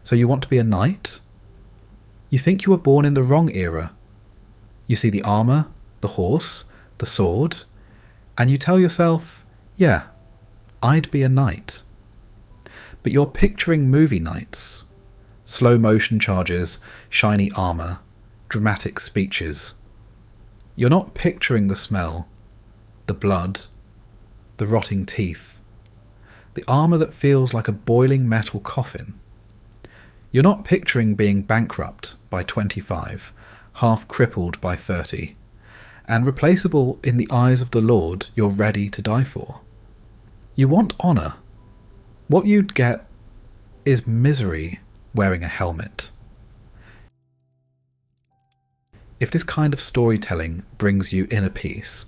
So you want to be a knight? You think you were born in the wrong era. You see the armour, the horse, the sword, and you tell yourself, yeah, I'd be a knight. But you're picturing movie knights. Slow motion charges, shiny armour, dramatic speeches. You're not picturing the smell, the blood, the rotting teeth, the armour that feels like a boiling metal coffin. You're not picturing being bankrupt by 25, half crippled by 30, and replaceable in the eyes of the Lord you're ready to die for. You want honour. What you'd get is misery wearing a helmet. If this kind of storytelling brings you inner peace,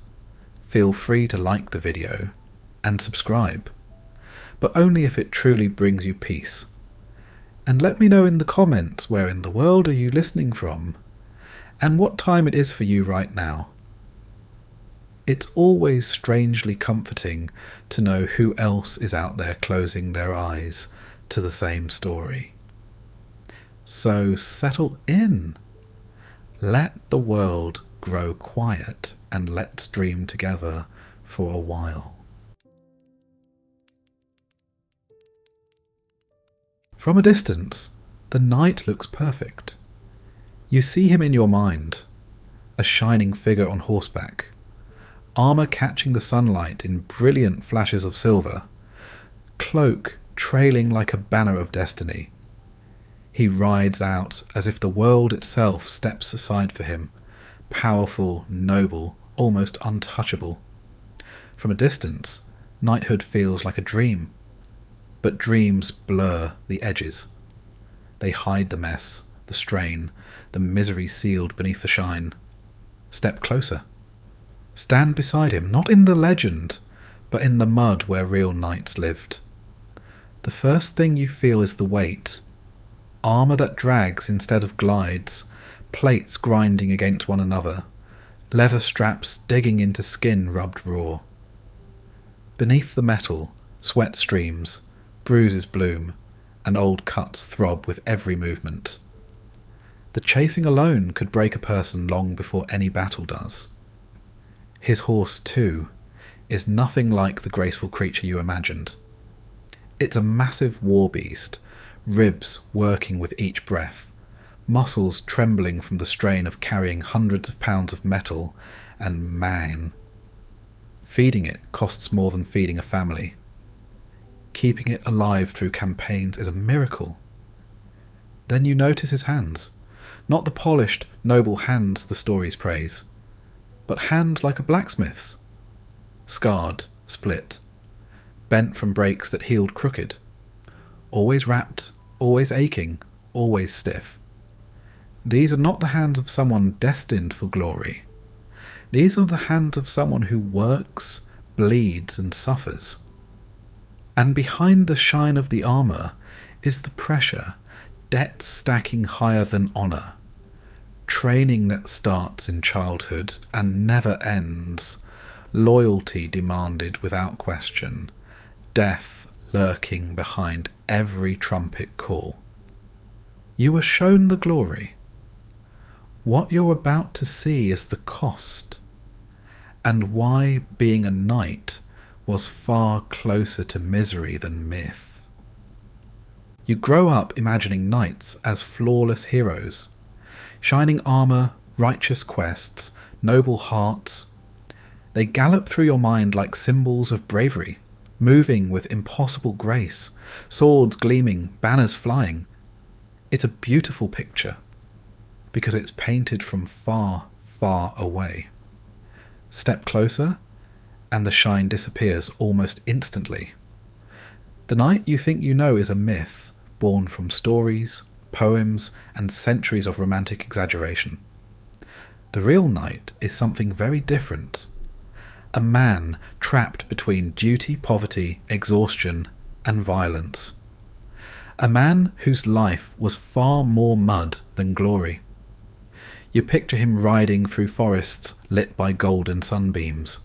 feel free to like the video and subscribe, but only if it truly brings you peace. And let me know in the comments where in the world are you listening from, and what time it is for you right now. It's always strangely comforting to know who else is out there closing their eyes to the same story. So settle in. Let the world grow quiet and let's dream together for a while. From a distance, the knight looks perfect. You see him in your mind, a shining figure on horseback, armour catching the sunlight in brilliant flashes of silver, cloak trailing like a banner of destiny. He rides out as if the world itself steps aside for him, powerful, noble, almost untouchable. From a distance, knighthood feels like a dream, but dreams blur the edges. They hide the mess, the strain, the misery sealed beneath the shine. Step closer. Stand beside him, not in the legend, but in the mud where real knights lived. The first thing you feel is the weight. Armour that drags instead of glides, plates grinding against one another, leather straps digging into skin rubbed raw. Beneath the metal, sweat streams, bruises bloom, and old cuts throb with every movement. The chafing alone could break a person long before any battle does. His horse, too, is nothing like the graceful creature you imagined. It's a massive war beast, ribs working with each breath, muscles trembling from the strain of carrying hundreds of pounds of metal, and man. Feeding it costs more than feeding a family. Keeping it alive through campaigns is a miracle. Then you notice his hands, not the polished, noble hands the stories praise, but hands like a blacksmith's, scarred, split, bent from breaks that healed crooked, always wrapped, always aching, always stiff. These are not the hands of someone destined for glory. These are the hands of someone who works, bleeds, and suffers. And behind the shine of the armour is the pressure, debt stacking higher than honour, training that starts in childhood and never ends, loyalty demanded without question, death lurking behind every trumpet call. You are shown the glory. What you're about to see is the cost, and why being a knight was far closer to misery than myth. You grow up imagining knights as flawless heroes, shining armour, righteous quests, noble hearts. They gallop through your mind like symbols of bravery, moving with impossible grace, swords gleaming, banners flying. It's a beautiful picture, because it's painted from far, far away. Step closer, and the shine disappears almost instantly. The knight you think you know is a myth, born from stories, poems, and centuries of romantic exaggeration. The real knight is something very different. A man trapped between duty, poverty, exhaustion, and violence. A man whose life was far more mud than glory. You picture him riding through forests lit by golden sunbeams.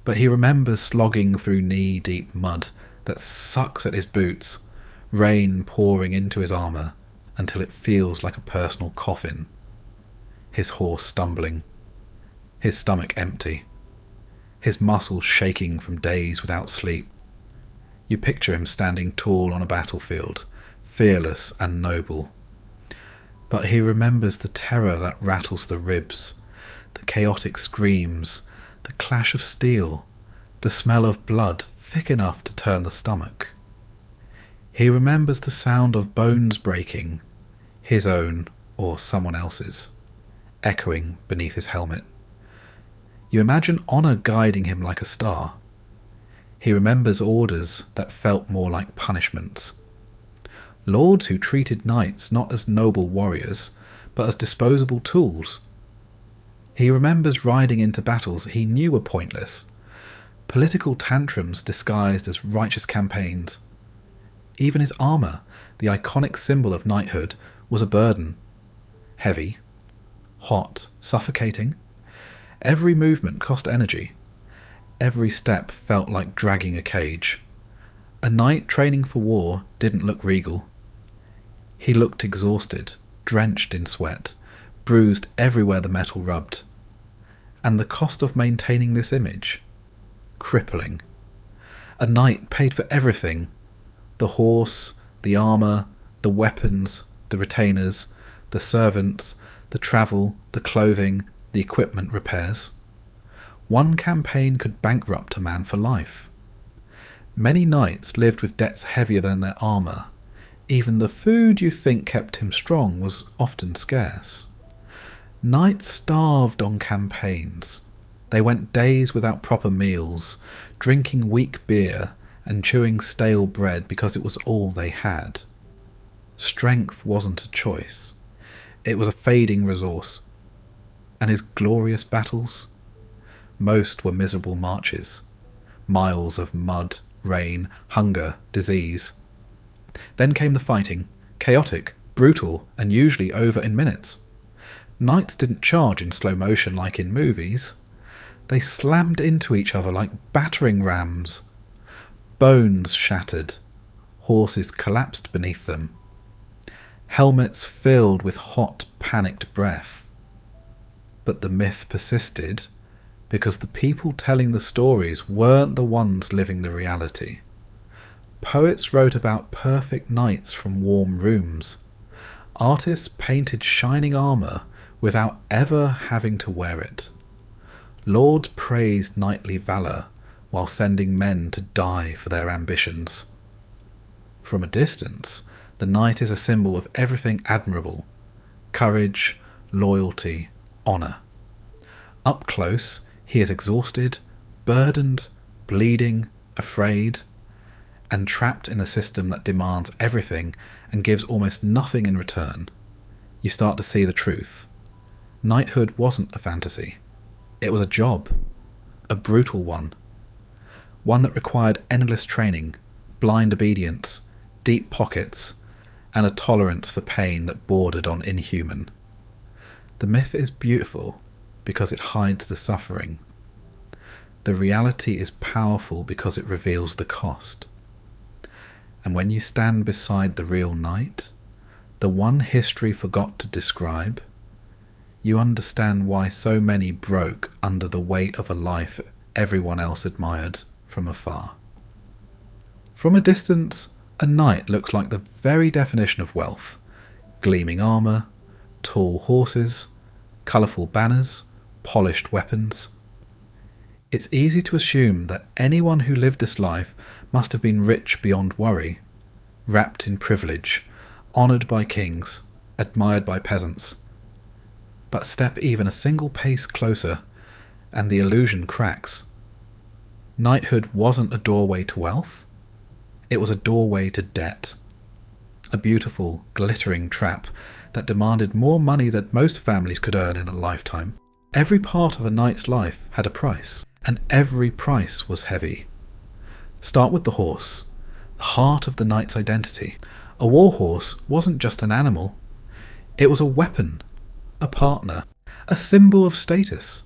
But he remembers slogging through knee-deep mud that sucks at his boots, rain pouring into his armour until it feels like a personal coffin, his horse stumbling, his stomach empty, his muscles shaking from days without sleep. You picture him standing tall on a battlefield, fearless and noble. But he remembers the terror that rattles the ribs, the chaotic screams, the clash of steel, the smell of blood thick enough to turn the stomach. He remembers the sound of bones breaking, his own or someone else's, echoing beneath his helmet. You imagine honour guiding him like a star. He remembers orders that felt more like punishments. Lords who treated knights not as noble warriors, but as disposable tools. He remembers riding into battles he knew were pointless, political tantrums disguised as righteous campaigns. Even his armour, the iconic symbol of knighthood, was a burden. Heavy, hot, suffocating. Every movement cost energy. Every step felt like dragging a cage. A knight training for war didn't look regal. He looked exhausted, drenched in sweat, bruised everywhere the metal rubbed. And the cost of maintaining this image? Crippling. A knight paid for everything. The horse, the armour, the weapons, the retainers, the servants, the travel, the clothing, the equipment repairs. One campaign could bankrupt a man for life. Many knights lived with debts heavier than their armour. Even the food you think kept him strong was often scarce. Knights starved on campaigns. They went days without proper meals, drinking weak beer and chewing stale bread because it was all they had. Strength wasn't a choice. It was a fading resource. And his glorious battles? Most were miserable marches. Miles of mud, rain, hunger, disease. Then came the fighting, chaotic, brutal, and usually over in minutes. Knights didn't charge in slow motion like in movies. They slammed into each other like battering rams. Bones shattered. Horses collapsed beneath them. Helmets filled with hot, panicked breath. But the myth persisted because the people telling the stories weren't the ones living the reality. Poets wrote about perfect knights from warm rooms. Artists painted shining armour without ever having to wear it. Lords praised knightly valour while sending men to die for their ambitions. From a distance, the knight is a symbol of everything admirable: courage, loyalty, honour. Up close, he is exhausted, burdened, bleeding, afraid, and trapped in a system that demands everything and gives almost nothing in return. You start to see the truth. Knighthood wasn't a fantasy. It was a job. A brutal one. One that required endless training, blind obedience, deep pockets, and a tolerance for pain that bordered on inhuman. The myth is beautiful because it hides the suffering. The reality is powerful because it reveals the cost. And when you stand beside the real knight, the one history forgot to describe, you understand why so many broke under the weight of a life everyone else admired from afar. From a distance, a knight looks like the very definition of wealth: gleaming armour, tall horses, colourful banners, polished weapons. It's easy to assume that anyone who lived this life must have been rich beyond worry, wrapped in privilege, honoured by kings, admired by peasants. But step even a single pace closer, and the illusion cracks. Knighthood wasn't a doorway to wealth. It was a doorway to debt. A beautiful, glittering trap that demanded more money than most families could earn in a lifetime. Every part of a knight's life had a price, and every price was heavy. Start with the horse, the heart of the knight's identity. A war horse wasn't just an animal. It was a weapon, a partner, a symbol of status.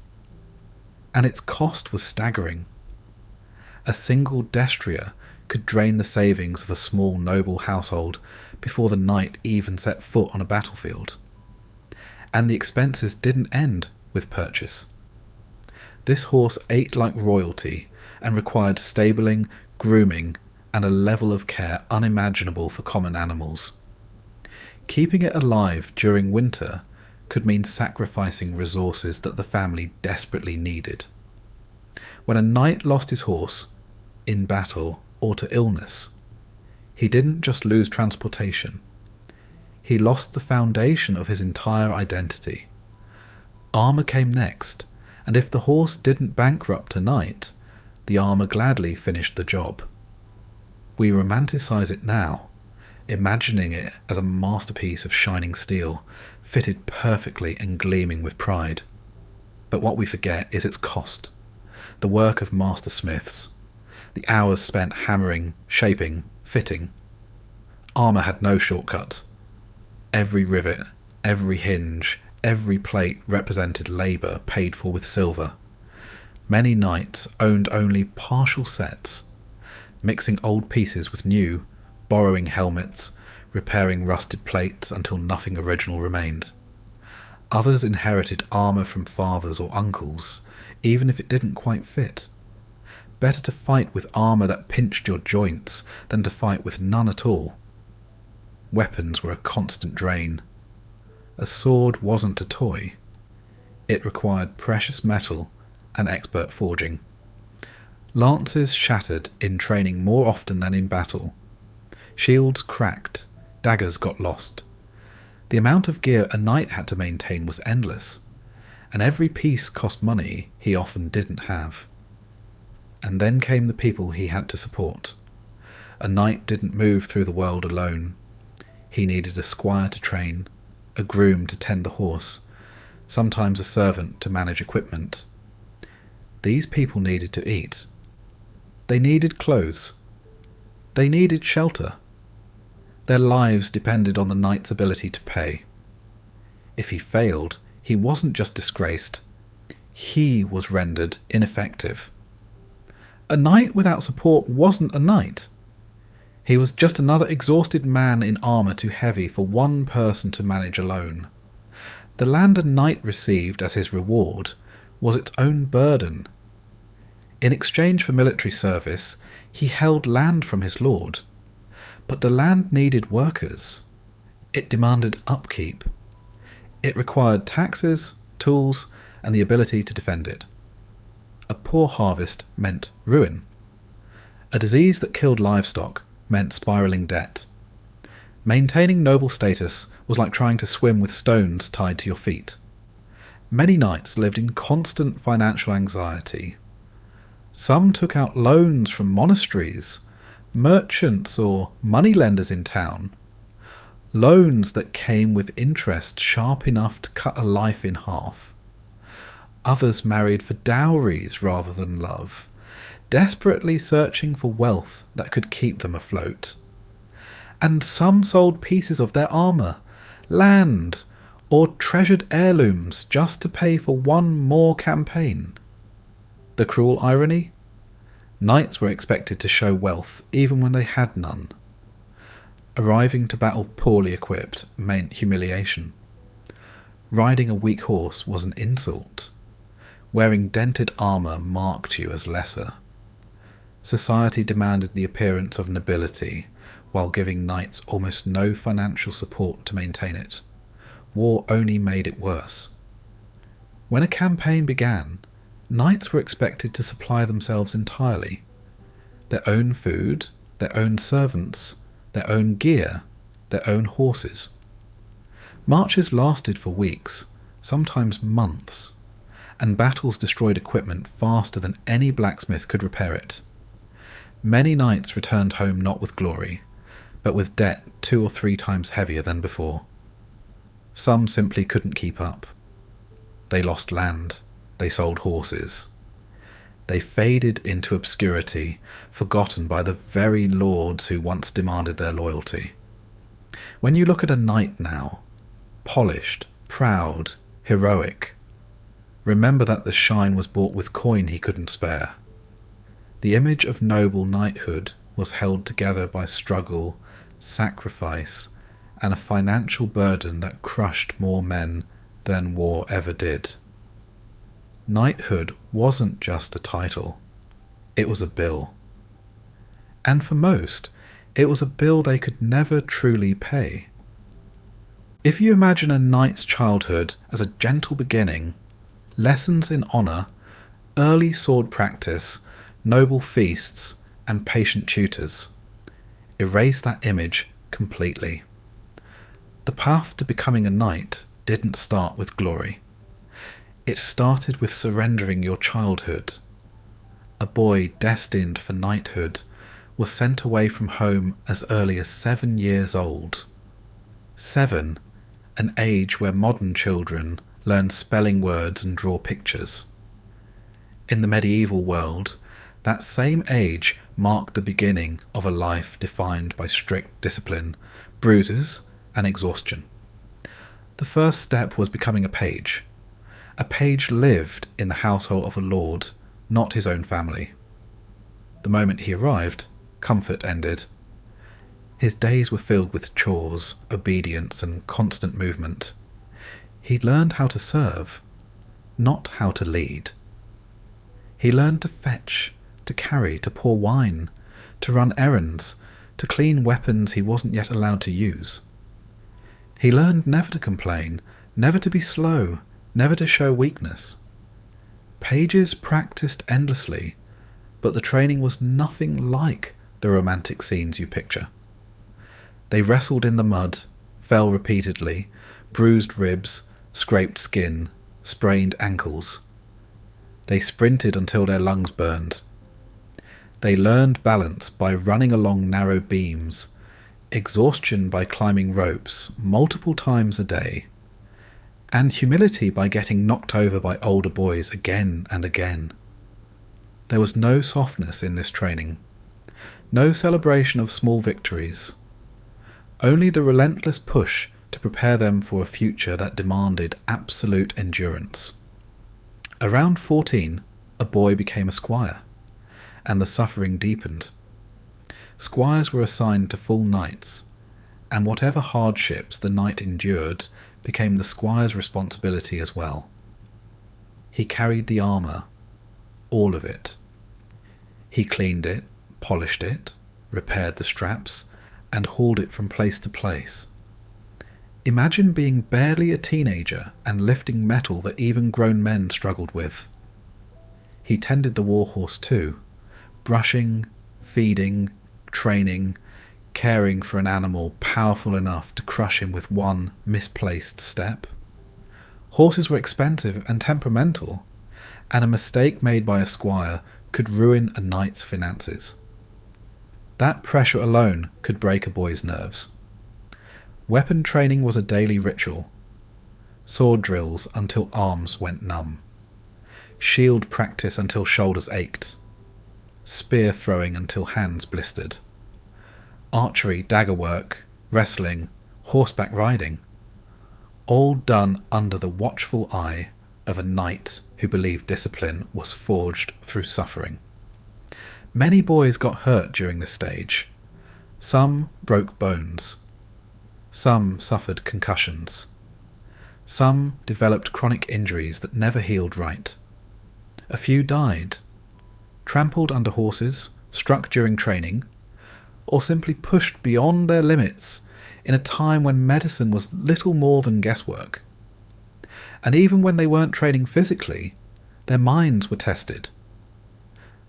And its cost was staggering. A single destrier could drain the savings of a small noble household before the knight even set foot on a battlefield. And the expenses didn't end with purchase. This horse ate like royalty and required stabling, grooming, and a level of care unimaginable for common animals. Keeping it alive during winter could mean sacrificing resources that the family desperately needed. When a knight lost his horse, in battle or to illness, he didn't just lose transportation. He lost the foundation of his entire identity. Armour came next, and if the horse didn't bankrupt a knight, the armour gladly finished the job. We romanticize it now, imagining it as a masterpiece of shining steel, fitted perfectly and gleaming with pride. But what we forget is its cost, the work of master smiths, the hours spent hammering, shaping, fitting. Armour had no shortcuts. Every rivet, every hinge, every plate represented labour paid for with silver. Many knights owned only partial sets, mixing old pieces with new, borrowing helmets, repairing rusted plates until nothing original remained. Others inherited armour from fathers or uncles, even if it didn't quite fit. Better to fight with armour that pinched your joints than to fight with none at all. Weapons were a constant drain. A sword wasn't a toy. It required precious metal and expert forging. Lances shattered in training more often than in battle. Shields cracked, daggers got lost. The amount of gear a knight had to maintain was endless, and every piece cost money he often didn't have. And then came the people he had to support. A knight didn't move through the world alone. He needed a squire to train, a groom to tend the horse, sometimes a servant to manage equipment. These people needed to eat. They needed clothes. They needed shelter. Their lives depended on the knight's ability to pay. If he failed, he wasn't just disgraced. He was rendered ineffective. A knight without support wasn't a knight. He was just another exhausted man in armour too heavy for one person to manage alone. The land a knight received as his reward was its own burden. In exchange for military service, he held land from his lord. But the land needed workers. It demanded upkeep. It required taxes, tools, and the ability to defend it. A poor harvest meant ruin. A disease that killed livestock meant spiralling debt. Maintaining noble status was like trying to swim with stones tied to your feet. Many knights lived in constant financial anxiety. Some took out loans from monasteries, merchants or moneylenders in town. Loans that came with interest sharp enough to cut a life in half. Others married for dowries rather than love, desperately searching for wealth that could keep them afloat. And some sold pieces of their armour, land, or treasured heirlooms just to pay for one more campaign. The cruel irony? Knights were expected to show wealth even when they had none. Arriving to battle poorly equipped meant humiliation. Riding a weak horse was an insult. Wearing dented armour marked you as lesser. Society demanded the appearance of nobility, while giving knights almost no financial support to maintain it. War only made it worse. When a campaign began, knights were expected to supply themselves entirely. Their own food, their own servants, their own gear, their own horses. Marches lasted for weeks, sometimes months, and battles destroyed equipment faster than any blacksmith could repair it. Many knights returned home not with glory, but with debt 2 or 3 times heavier than before. Some simply couldn't keep up. They lost land, they sold horses. They faded into obscurity, forgotten by the very lords who once demanded their loyalty. When you look at a knight now, polished, proud, heroic, remember that the shine was bought with coin he couldn't spare. The image of noble knighthood was held together by struggle, sacrifice, and a financial burden that crushed more men than war ever did. Knighthood wasn't just a title, it was a bill. And for most, it was a bill they could never truly pay. If you imagine a knight's childhood as a gentle beginning, lessons in honour, early sword practice, noble feasts, and patient tutors, erase that image completely. The path to becoming a knight didn't start with glory. It started with surrendering your childhood. A boy destined for knighthood was sent away from home as early as 7 years old. 7, an age where modern children learn spelling words and draw pictures. In the medieval world, that same age marked the beginning of a life defined by strict discipline, bruises, and exhaustion. The first step was becoming a page. A page lived in the household of a lord, not his own family. The moment he arrived, comfort ended. His days were filled with chores, obedience, and constant movement. He learned how to serve, not how to lead. He learned to fetch, to carry, to pour wine, to run errands, to clean weapons he wasn't yet allowed to use. He learned never to complain, never to be slow, never to show weakness. Pages practiced endlessly, but the training was nothing like the romantic scenes you picture. They wrestled in the mud, fell repeatedly, bruised ribs, scraped skin, sprained ankles. They sprinted until their lungs burned. They learned balance by running along narrow beams, exhaustion by climbing ropes multiple times a day, and humility by getting knocked over by older boys again and again. There was no softness in this training, no celebration of small victories, only the relentless push to prepare them for a future that demanded absolute endurance. Around 14, a boy became a squire, and the suffering deepened. Squires were assigned to full knights, and whatever hardships the knight endured became the squire's responsibility as well. He carried the armour, all of it. He cleaned it, polished it, repaired the straps, and hauled it from place to place. Imagine being barely a teenager and lifting metal that even grown men struggled with. He tended the warhorse too, brushing, feeding, training, caring for an animal powerful enough to crush him with one misplaced step. Horses were expensive and temperamental, and a mistake made by a squire could ruin a knight's finances. That pressure alone could break a boy's nerves. Weapon training was a daily ritual. Sword drills until arms went numb. Shield practice until shoulders ached. Spear throwing until hands blistered. Archery, dagger work, wrestling, horseback riding. All done under the watchful eye of a knight who believed discipline was forged through suffering. Many boys got hurt during this stage. Some broke bones. Some suffered concussions. Some developed chronic injuries that never healed right. A few died, trampled under horses, struck during training, or simply pushed beyond their limits in a time when medicine was little more than guesswork. And even when they weren't training physically, their minds were tested.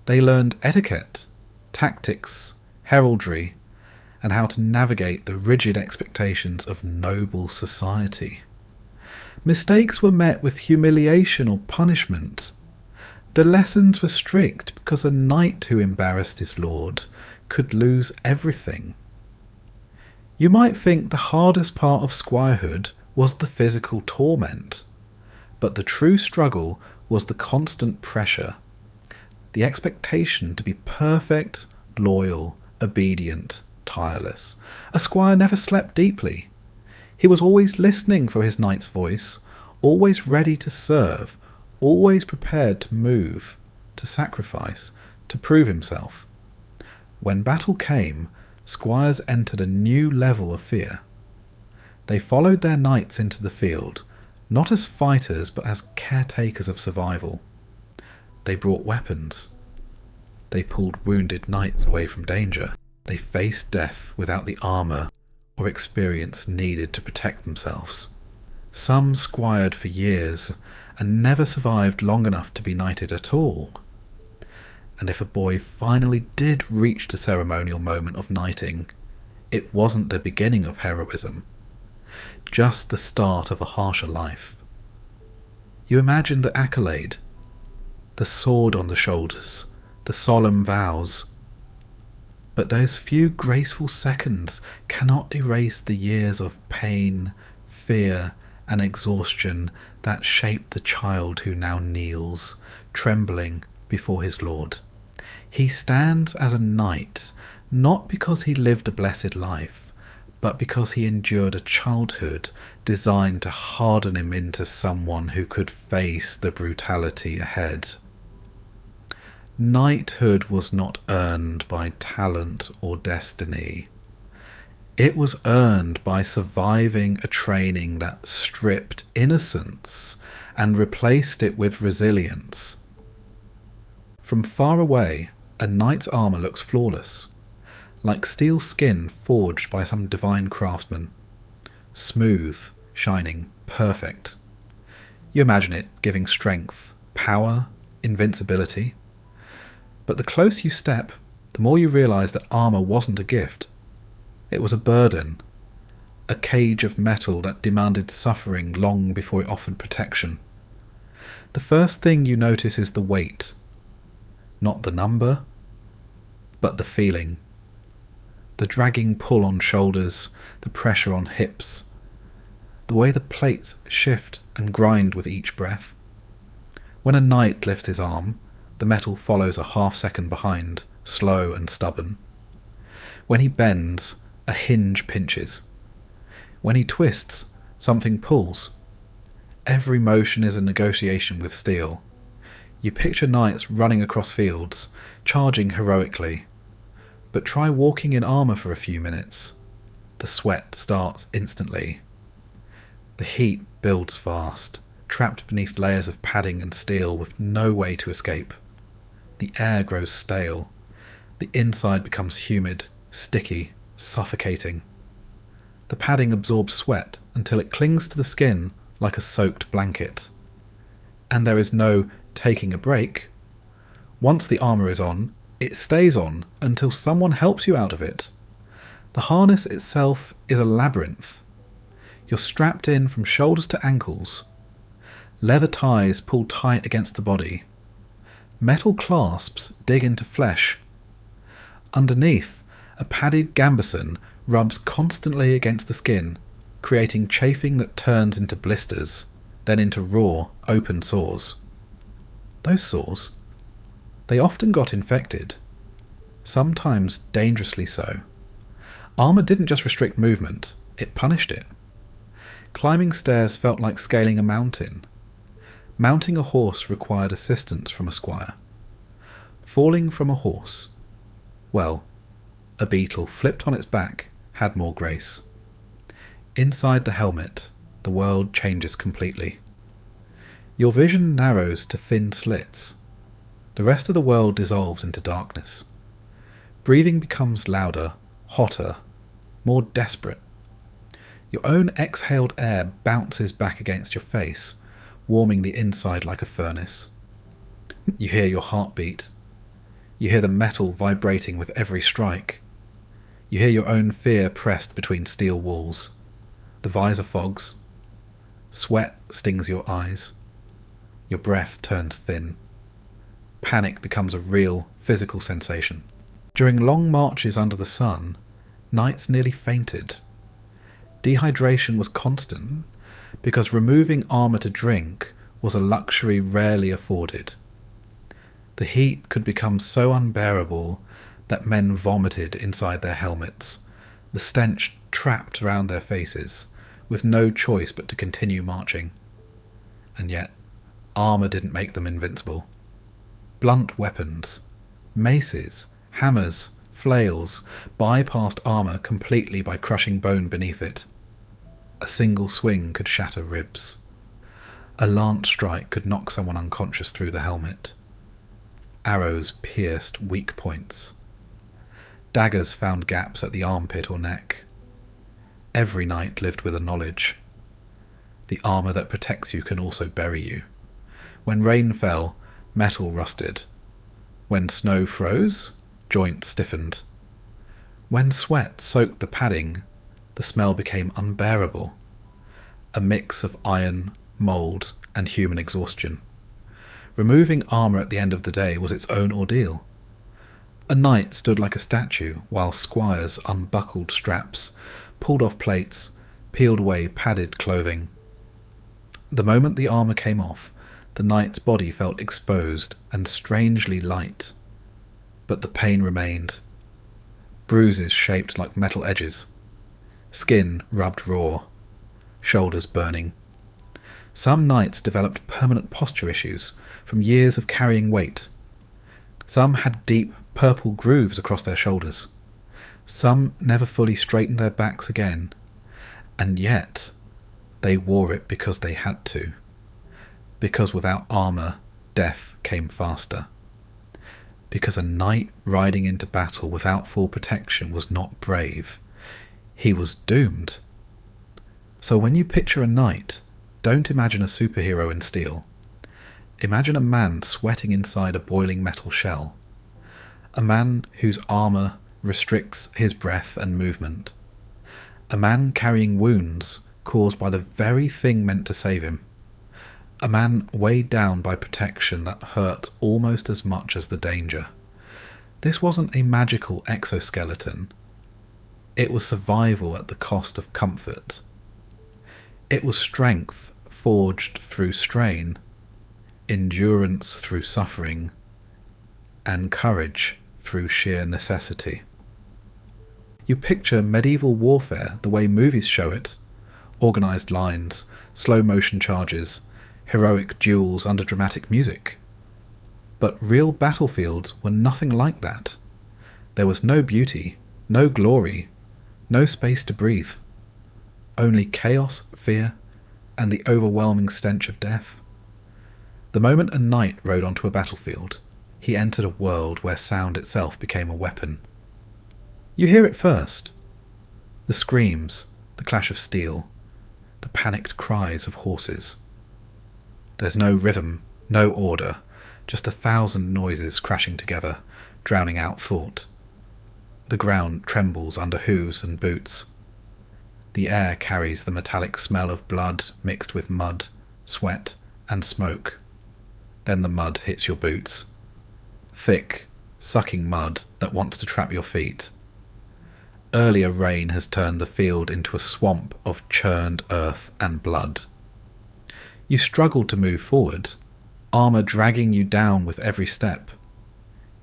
They learned etiquette, tactics, heraldry, and how to navigate the rigid expectations of noble society. Mistakes were met with humiliation or punishment. The lessons were strict because a knight who embarrassed his lord could lose everything. You might think the hardest part of squirehood was the physical torment, but the true struggle was the constant pressure, the expectation to be perfect, loyal, obedient, tireless. A squire never slept deeply. He was always listening for his knight's voice, always ready to serve, always prepared to move, to sacrifice, to prove himself. When battle came, squires entered a new level of fear. They followed their knights into the field, not as fighters but as caretakers of survival. They brought weapons. They pulled wounded knights away from danger. They faced death without the armour or experience needed to protect themselves. Some squired for years and never survived long enough to be knighted at all. And if a boy finally did reach the ceremonial moment of knighting, it wasn't the beginning of heroism, just the start of a harsher life. You imagine the accolade, the sword on the shoulders, the solemn vows. But those few graceful seconds cannot erase the years of pain, fear, and exhaustion that shaped the child who now kneels, trembling before his lord. He stands as a knight, not because he lived a blessed life, but because he endured a childhood designed to harden him into someone who could face the brutality ahead. Knighthood was not earned by talent or destiny. It was earned by surviving a training that stripped innocence and replaced it with resilience. From far away, a knight's armour looks flawless, like steel skin forged by some divine craftsman. Smooth, shining, perfect. You imagine it giving strength, power, invincibility. But the closer you step, the more you realise that armour wasn't a gift. It was a burden, a cage of metal that demanded suffering long before it offered protection. The first thing you notice is the weight. Not the number, but the feeling. The dragging pull on shoulders, the pressure on hips, the way the plates shift and grind with each breath. When a knight lifts his arm, the metal follows a half-second behind, slow and stubborn. When he bends, a hinge pinches. When he twists, something pulls. Every motion is a negotiation with steel. You picture knights running across fields, charging heroically. But try walking in armour for a few minutes. The sweat starts instantly. The heat builds fast, trapped beneath layers of padding and steel with no way to escape. The air grows stale. The inside becomes humid, sticky, suffocating. The padding absorbs sweat until it clings to the skin like a soaked blanket. And there is no taking a break. Once the armour is on, it stays on until someone helps you out of it. The harness itself is a labyrinth. You're strapped in from shoulders to ankles. Leather ties pull tight against the body. Metal clasps dig into flesh. Underneath, a padded gambeson rubs constantly against the skin, creating chafing that turns into blisters, then into raw, open sores. Those sores, they often got infected, sometimes dangerously so. Armour didn't just restrict movement, it punished it. Climbing stairs felt like scaling a mountain. Mounting a horse required assistance from a squire. Falling from a horse, well, a beetle flipped on its back had more grace. Inside the helmet, the world changes completely. Your vision narrows to thin slits. The rest of the world dissolves into darkness. Breathing becomes louder, hotter, more desperate. Your own exhaled air bounces back against your face, warming the inside like a furnace. You hear your heartbeat. You hear the metal vibrating with every strike. You hear your own fear pressed between steel walls. The visor fogs. Sweat stings your eyes. Your breath turns thin. Panic becomes a real, physical sensation. During long marches under the sun, knights nearly fainted. Dehydration was constant, because removing armour to drink was a luxury rarely afforded. The heat could become so unbearable that men vomited inside their helmets, the stench trapped around their faces, with no choice but to continue marching. And yet, armour didn't make them invincible. Blunt weapons, maces, hammers, flails, bypassed armour completely by crushing bone beneath it. A single swing could shatter ribs. A lance strike could knock someone unconscious through the helmet. Arrows pierced weak points. Daggers found gaps at the armpit or neck. Every knight lived with a knowledge. The armour that protects you can also bury you. When rain fell, metal rusted. When snow froze, joints stiffened. When sweat soaked the padding, the smell became unbearable. A mix of iron, mould, and human exhaustion. Removing armour at the end of the day was its own ordeal. A knight stood like a statue while squires unbuckled straps, pulled off plates, peeled away padded clothing. The moment the armour came off, the knight's body felt exposed and strangely light. But the pain remained. Bruises shaped like metal edges. Skin rubbed raw. Shoulders burning. Some knights developed permanent posture issues from years of carrying weight. Some had deep purple grooves across their shoulders. Some never fully straightened their backs again. And yet, they wore it because they had to. Because without armour, death came faster. Because a knight riding into battle without full protection was not brave. He was doomed. So when you picture a knight, don't imagine a superhero in steel. Imagine a man sweating inside a boiling metal shell. A man whose armour restricts his breath and movement. A man carrying wounds caused by the very thing meant to save him. A man weighed down by protection that hurt almost as much as the danger. This wasn't a magical exoskeleton. It was survival at the cost of comfort. It was strength forged through strain, endurance through suffering, and courage through sheer necessity. You picture medieval warfare the way movies show it. Organised lines, slow-motion charges, heroic duels under dramatic music. But real battlefields were nothing like that. There was no beauty, no glory, no space to breathe. Only chaos, fear, and the overwhelming stench of death. The moment a knight rode onto a battlefield, he entered a world where sound itself became a weapon. You hear it first. The screams, the clash of steel, the panicked cries of horses. There's no rhythm, no order, just 1,000 noises crashing together, drowning out thought. The ground trembles under hooves and boots. The air carries the metallic smell of blood mixed with mud, sweat, and smoke. Then the mud hits your boots. Thick, sucking mud that wants to trap your feet. Earlier rain has turned the field into a swamp of churned earth and blood. You struggle to move forward, armour dragging you down with every step.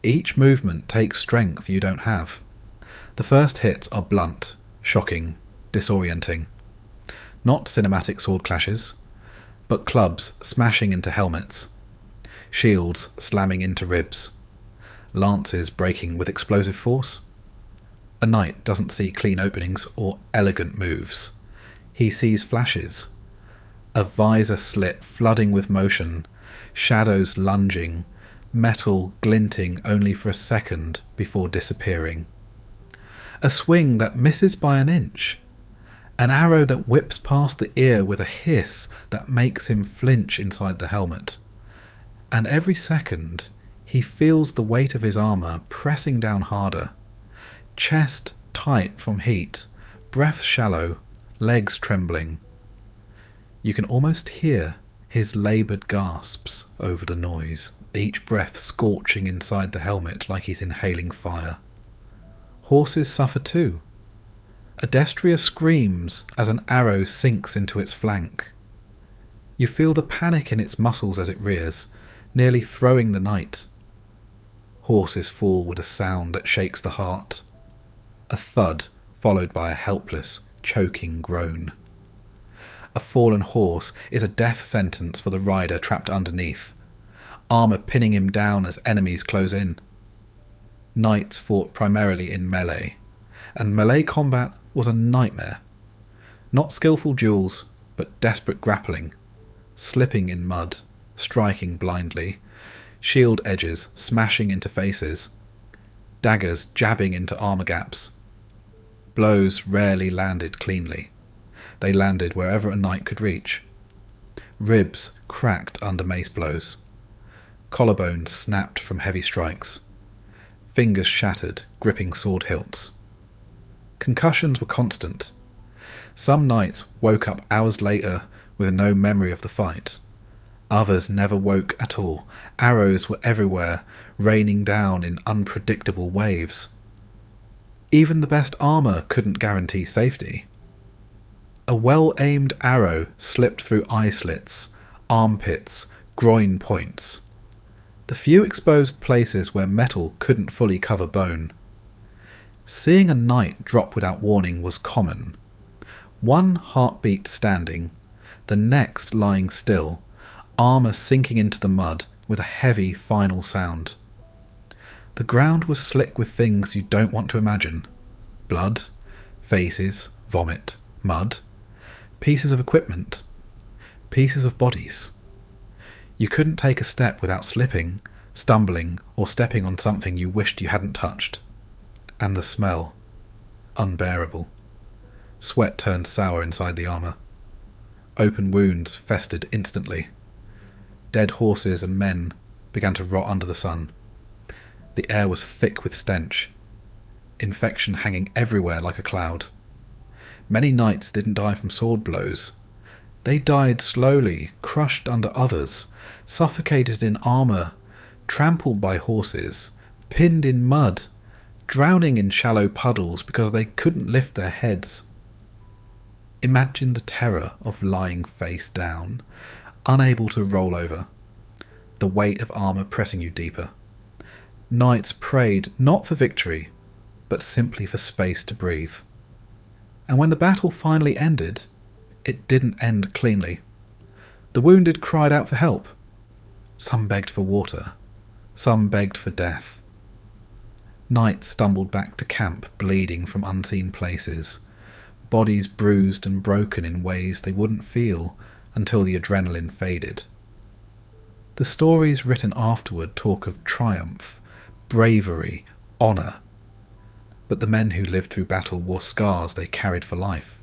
Each movement takes strength you don't have. The first hits are blunt, shocking, disorienting. Not cinematic sword clashes, but clubs smashing into helmets, shields slamming into ribs, lances breaking with explosive force. A knight doesn't see clean openings or elegant moves. He sees flashes. A visor slit flooding with motion, shadows lunging, metal glinting only for a second before disappearing. A swing that misses by an inch. An arrow that whips past the ear with a hiss that makes him flinch inside the helmet. And every second, he feels the weight of his armour pressing down harder. Chest tight from heat, breath shallow, legs trembling. You can almost hear his laboured gasps over the noise, each breath scorching inside the helmet like he's inhaling fire. Horses suffer too. Adestria screams as an arrow sinks into its flank. You feel the panic in its muscles as it rears, nearly throwing the knight. Horses fall with a sound that shakes the heart. A thud followed by a helpless, choking groan. A fallen horse is a death sentence for the rider trapped underneath, armour pinning him down as enemies close in. Knights fought primarily in melee, and melee combat was a nightmare. Not skillful duels, but desperate grappling, slipping in mud, striking blindly, shield edges smashing into faces, daggers jabbing into armour gaps. Blows rarely landed cleanly. They landed wherever a knight could reach. Ribs cracked under mace blows. Collarbones snapped from heavy strikes. Fingers shattered, gripping sword hilts. Concussions were constant. Some knights woke up hours later with no memory of the fight. Others never woke at all. Arrows were everywhere, raining down in unpredictable waves. Even the best armour couldn't guarantee safety. A well-aimed arrow slipped through eye slits, armpits, groin points. The few exposed places where metal couldn't fully cover bone. Seeing a knight drop without warning was common. One heartbeat standing, the next lying still, armour sinking into the mud with a heavy final sound. The ground was slick with things you don't want to imagine. Blood, faces, vomit, mud, pieces of equipment, pieces of bodies. You couldn't take a step without slipping, stumbling, or stepping on something you wished you hadn't touched. And the smell. Unbearable. Sweat turned sour inside the armour. Open wounds festered instantly. Dead horses and men began to rot under the sun. The air was thick with stench. Infection hanging everywhere like a cloud. Many knights didn't die from sword blows. They died slowly, crushed under others, suffocated in armour, trampled by horses, pinned in mud, drowning in shallow puddles because they couldn't lift their heads. Imagine the terror of lying face down, unable to roll over, the weight of armour pressing you deeper. Knights prayed not for victory, but simply for space to breathe. And when the battle finally ended, it didn't end cleanly. The wounded cried out for help. Some begged for water, some begged for death. Knights stumbled back to camp, bleeding from unseen places, bodies bruised and broken in ways they wouldn't feel until the adrenaline faded. The stories written afterward talk of triumph, bravery, honour. But the men who lived through battle wore scars they carried for life.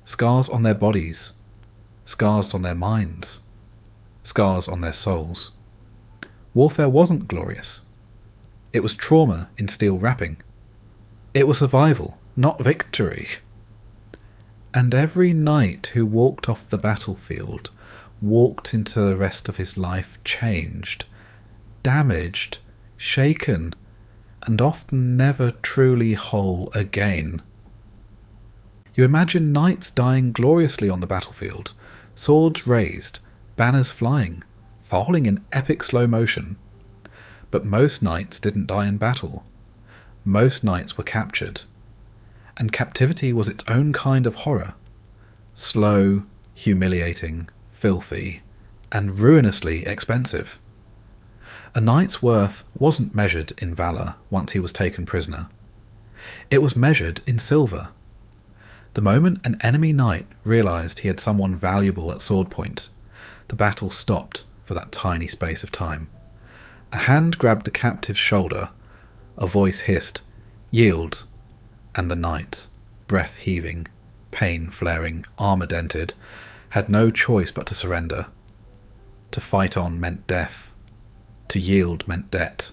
Scars on their bodies, scars on their minds, scars on their souls. Warfare wasn't glorious. It was trauma in steel wrapping. It was survival, not victory. And every knight who walked off the battlefield walked into the rest of his life changed, damaged, shaken, and often never truly whole again. You imagine knights dying gloriously on the battlefield, swords raised, banners flying, falling in epic slow motion. But most knights didn't die in battle. Most knights were captured. And captivity was its own kind of horror. Slow, humiliating, filthy, and ruinously expensive. A knight's worth wasn't measured in valour once he was taken prisoner. It was measured in silver. The moment an enemy knight realised he had someone valuable at sword point, the battle stopped for that tiny space of time. A hand grabbed the captive's shoulder, a voice hissed, "Yield," and the knight, breath heaving, pain flaring, armour dented, had no choice but to surrender. To fight on meant death. To yield meant debt.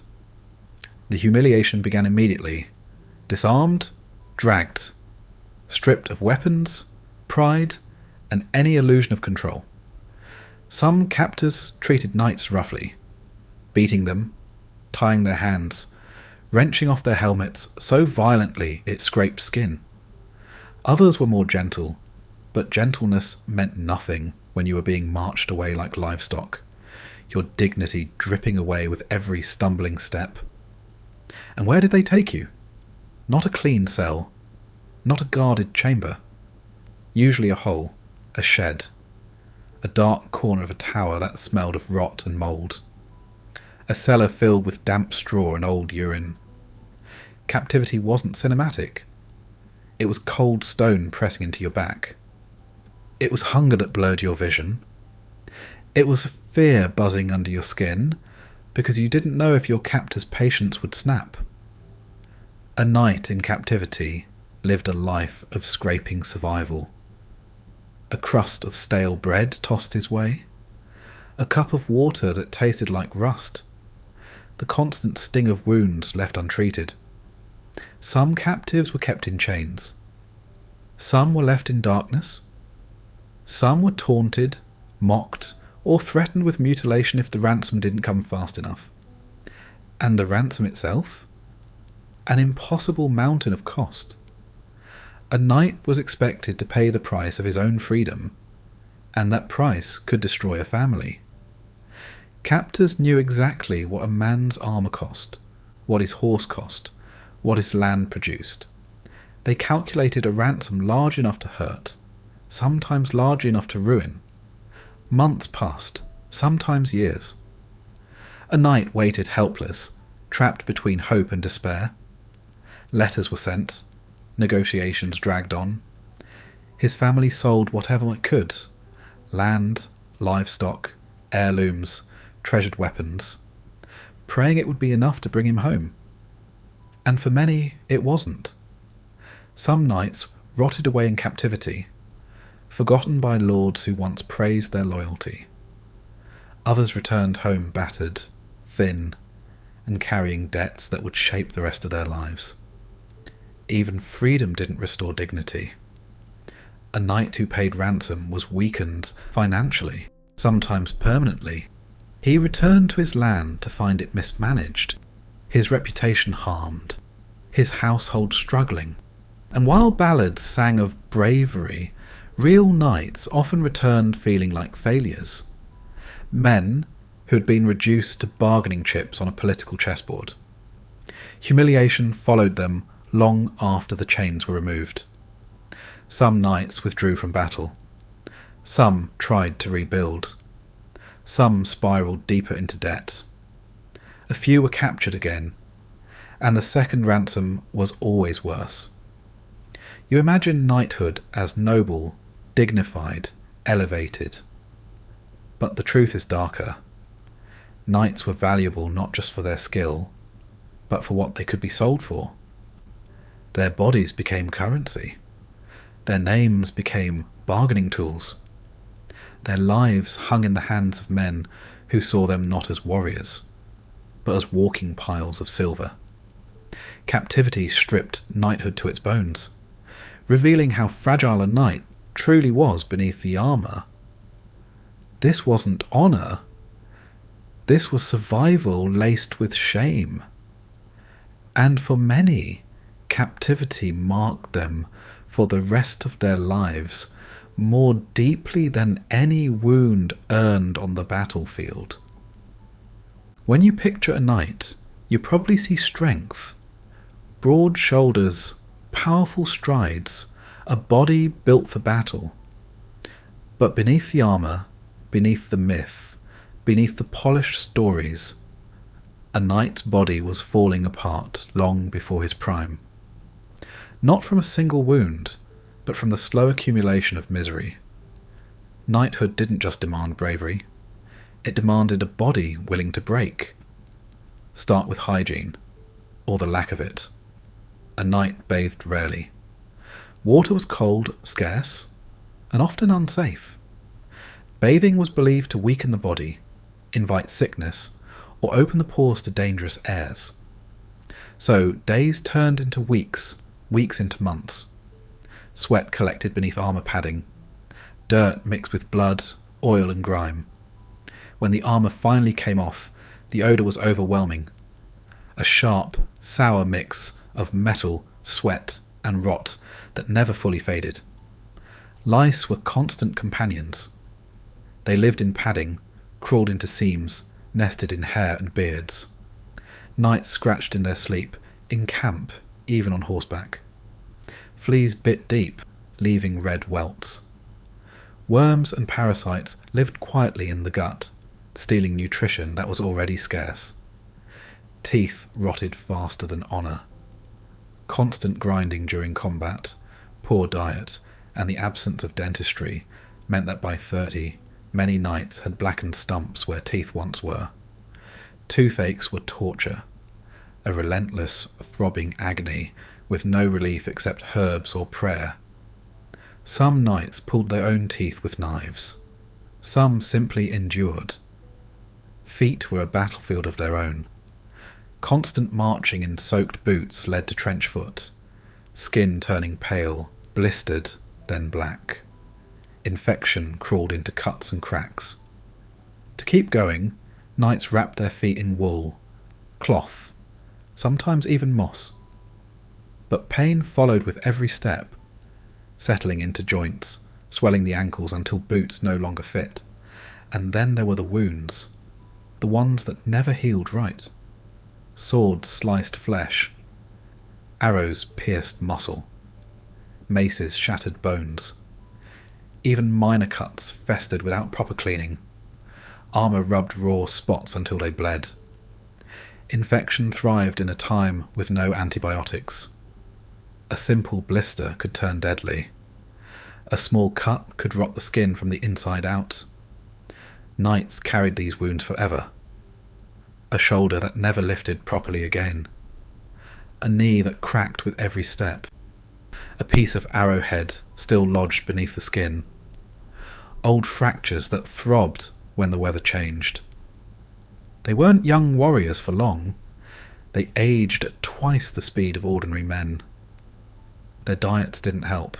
The humiliation began immediately. Disarmed, dragged, stripped of weapons, pride, and any illusion of control. Some captors treated knights roughly, beating them, tying their hands, wrenching off their helmets so violently it scraped skin. Others were more gentle, but gentleness meant nothing when you were being marched away like livestock, your dignity dripping away with every stumbling step. And where did they take you? Not a clean cell, not a guarded chamber. Usually a hole, a shed, a dark corner of a tower that smelled of rot and mould. A cellar filled with damp straw and old urine. Captivity wasn't cinematic. It was cold stone pressing into your back. It was hunger that blurred your vision. It was fear buzzing under your skin because you didn't know if your captor's patience would snap. A knight in captivity lived a life of scraping survival. A crust of stale bread tossed his way. A cup of water that tasted like rust. The constant sting of wounds left untreated. Some captives were kept in chains. Some were left in darkness. Some were taunted, mocked, or threatened with mutilation if the ransom didn't come fast enough. And the ransom itself? An impossible mountain of cost. A knight was expected to pay the price of his own freedom, and that price could destroy a family. Captors knew exactly what a man's armour cost, what his horse cost, what his land produced. They calculated a ransom large enough to hurt, sometimes large enough to ruin. Months passed, sometimes years. A knight waited helpless, trapped between hope and despair. Letters were sent, negotiations dragged on. His family sold whatever it could: land, livestock, heirlooms, treasured weapons, praying it would be enough to bring him home. And for many, it wasn't. Some knights rotted away in captivity, forgotten by lords who once praised their loyalty. Others returned home battered, thin, and carrying debts that would shape the rest of their lives. Even freedom didn't restore dignity. A knight who paid ransom was weakened financially, sometimes permanently. He returned to his land to find it mismanaged, his reputation harmed, his household struggling. And while ballads sang of bravery, real knights often returned feeling like failures. Men who had been reduced to bargaining chips on a political chessboard. Humiliation followed them long after the chains were removed. Some knights withdrew from battle. Some tried to rebuild. Some spiraled deeper into debt. A few were captured again, and the second ransom was always worse. You imagine knighthood as noble, dignified, elevated. But the truth is darker. Knights were valuable not just for their skill, but for what they could be sold for. Their bodies became currency. Their names became bargaining tools. Their lives hung in the hands of men who saw them not as warriors, but as walking piles of silver. Captivity stripped knighthood to its bones, revealing how fragile a knight truly was beneath the armour. This wasn't honour. This was survival laced with shame. And for many, captivity marked them for the rest of their lives more deeply than any wound earned on the battlefield. When you picture a knight, you probably see strength, broad shoulders, powerful strides, a body built for battle. But beneath the armour, beneath the myth, beneath the polished stories, a knight's body was falling apart long before his prime. Not from a single wound, but from the slow accumulation of misery. Knighthood didn't just demand bravery, it demanded a body willing to break. Start with hygiene, or the lack of it. A knight bathed rarely. Water was cold, scarce, and often unsafe. Bathing was believed to weaken the body, invite sickness, or open the pores to dangerous airs. So days turned into weeks, weeks into months. Sweat collected beneath armour padding, dirt mixed with blood, oil and grime. When the armour finally came off, the odour was overwhelming. A sharp, sour mix of metal, sweat and rot that never fully faded. Lice were constant companions. They lived in padding, crawled into seams, nested in hair and beards. Knights scratched in their sleep, in camp, even on horseback. Fleas bit deep, leaving red welts. Worms and parasites lived quietly in the gut, stealing nutrition that was already scarce. Teeth rotted faster than honour. Constant grinding during combat, poor diet, and the absence of dentistry meant that by 30, many knights had blackened stumps where teeth once were. Toothaches were torture, a relentless, throbbing agony with no relief except herbs or prayer. Some knights pulled their own teeth with knives. Some simply endured. Feet were a battlefield of their own. Constant marching in soaked boots led to trench foot, skin turning pale, blistered, then black. Infection crawled into cuts and cracks. To keep going, knights wrapped their feet in wool, cloth, sometimes even moss. But pain followed with every step, settling into joints, swelling the ankles until boots no longer fit. And then there were the wounds, the ones that never healed right. Swords sliced flesh, arrows pierced muscle, maces shattered bones. Even minor cuts festered without proper cleaning. Armour rubbed raw spots until they bled. Infection thrived in a time with no antibiotics. A simple blister could turn deadly. A small cut could rot the skin from the inside out. Knights carried these wounds forever. A shoulder that never lifted properly again. A knee that cracked with every step. A piece of arrowhead still lodged beneath the skin. Old fractures that throbbed when the weather changed. They weren't young warriors for long. They aged at twice the speed of ordinary men. Their diets didn't help.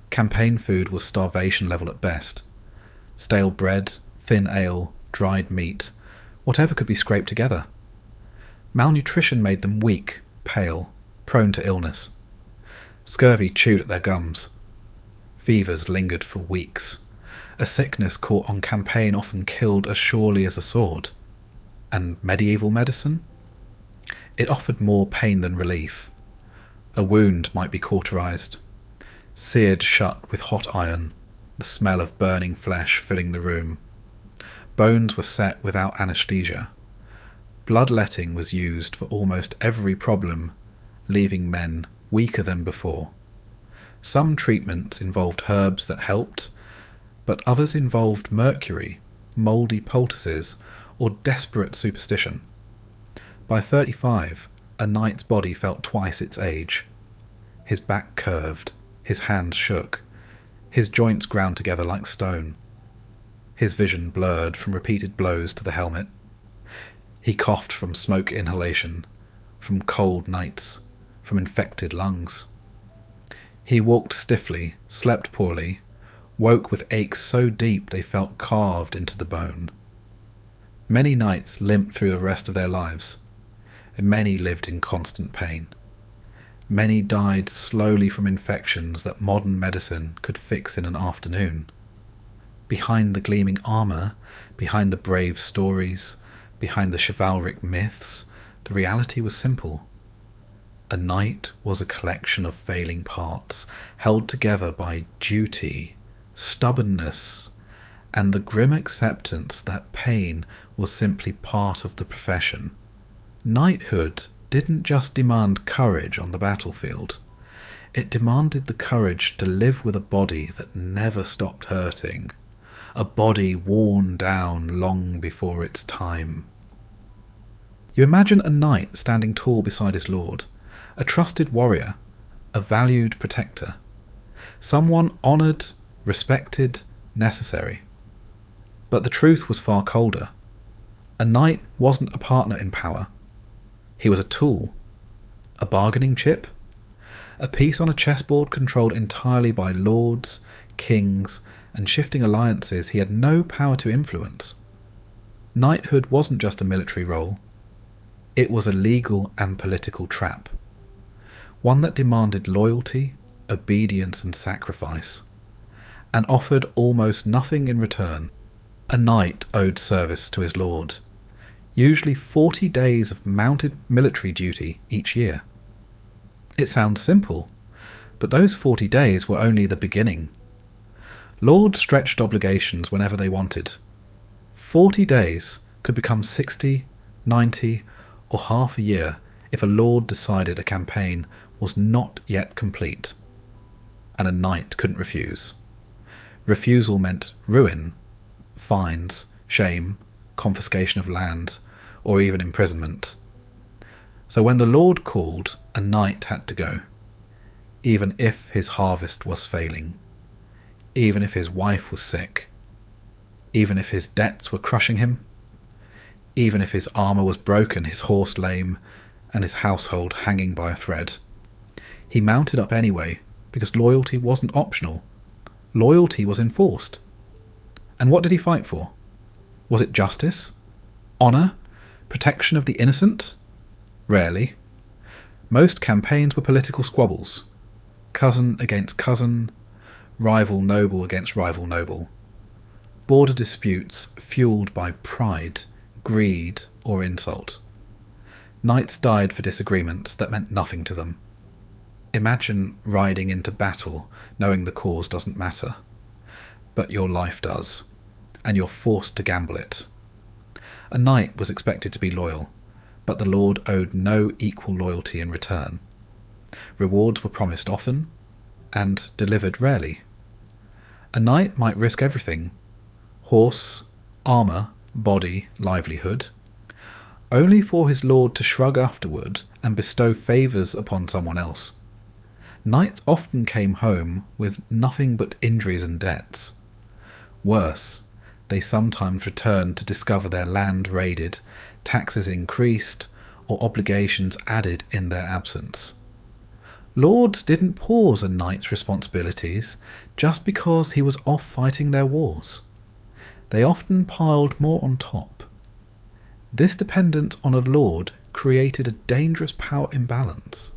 Campaign food was starvation level at best. Stale bread, thin ale, dried meat, whatever could be scraped together. Malnutrition made them weak, pale, prone to illness. Scurvy chewed at their gums. Fevers lingered for weeks. A sickness caught on campaign often killed as surely as a sword. And medieval medicine? It offered more pain than relief. A wound might be cauterized, seared shut with hot iron, the smell of burning flesh filling the room. Bones were set without anesthesia. Bloodletting was used for almost every problem, leaving men weaker than before. Some treatments involved herbs that helped, but others involved mercury, mouldy poultices, or desperate superstition. By 35, a knight's body felt twice its age. His back curved, his hands shook, his joints ground together like stone. His vision blurred from repeated blows to the helmet. He coughed from smoke inhalation, from cold nights, from infected lungs. He walked stiffly, slept poorly, woke with aches so deep they felt carved into the bone. Many knights limped through the rest of their lives, and many lived in constant pain. Many died slowly from infections that modern medicine could fix in an afternoon. Behind the gleaming armour, behind the brave stories, behind the chivalric myths, the reality was simple. A knight was a collection of failing parts, held together by duty, stubbornness, and the grim acceptance that pain was simply part of the profession. Knighthood didn't just demand courage on the battlefield. It demanded the courage to live with a body that never stopped hurting, a body worn down long before its time. You imagine a knight standing tall beside his lord, a trusted warrior, a valued protector, someone honoured, respected, necessary. But the truth was far colder. A knight wasn't a partner in power. He was a tool, a bargaining chip, a piece on a chessboard controlled entirely by lords, kings, and shifting alliances he had no power to influence. Knighthood wasn't just a military role. It was a legal and political trap, one that demanded loyalty, obedience, and sacrifice, and offered almost nothing in return. A knight owed service to his lord, usually 40 days of mounted military duty each year. It sounds simple, but those 40 days were only the beginning. Lords stretched obligations whenever they wanted. 40 days could become 60, 90, or half a year if a lord decided a campaign was not yet complete, and a knight couldn't refuse. Refusal meant ruin, fines, shame, confiscation of land, or even imprisonment. So when the Lord called, a knight had to go, even if his harvest was failing, even if his wife was sick, even if his debts were crushing him, even if his armour was broken, his horse lame, and his household hanging by a thread. He mounted up anyway, because loyalty wasn't optional. Loyalty was enforced. And what did he fight for? Was it justice? Honour? Protection of the innocent? Rarely. Most campaigns were political squabbles. Cousin against cousin, rival noble against rival noble. Border disputes fueled by pride, greed, or insult. Knights died for disagreements that meant nothing to them. Imagine riding into battle knowing the cause doesn't matter, but your life does, and you're forced to gamble it. A knight was expected to be loyal, but the Lord owed no equal loyalty in return. Rewards were promised often, and delivered rarely. A knight might risk everything: horse, armour, body, livelihood, only for his lord to shrug afterward and bestow favours upon someone else. Knights often came home with nothing but injuries and debts. Worse, they sometimes returned to discover their land raided, taxes increased, or obligations added in their absence. Lords didn't pause a knight's responsibilities just because he was off fighting their wars. They often piled more on top. This dependence on a lord created a dangerous power imbalance.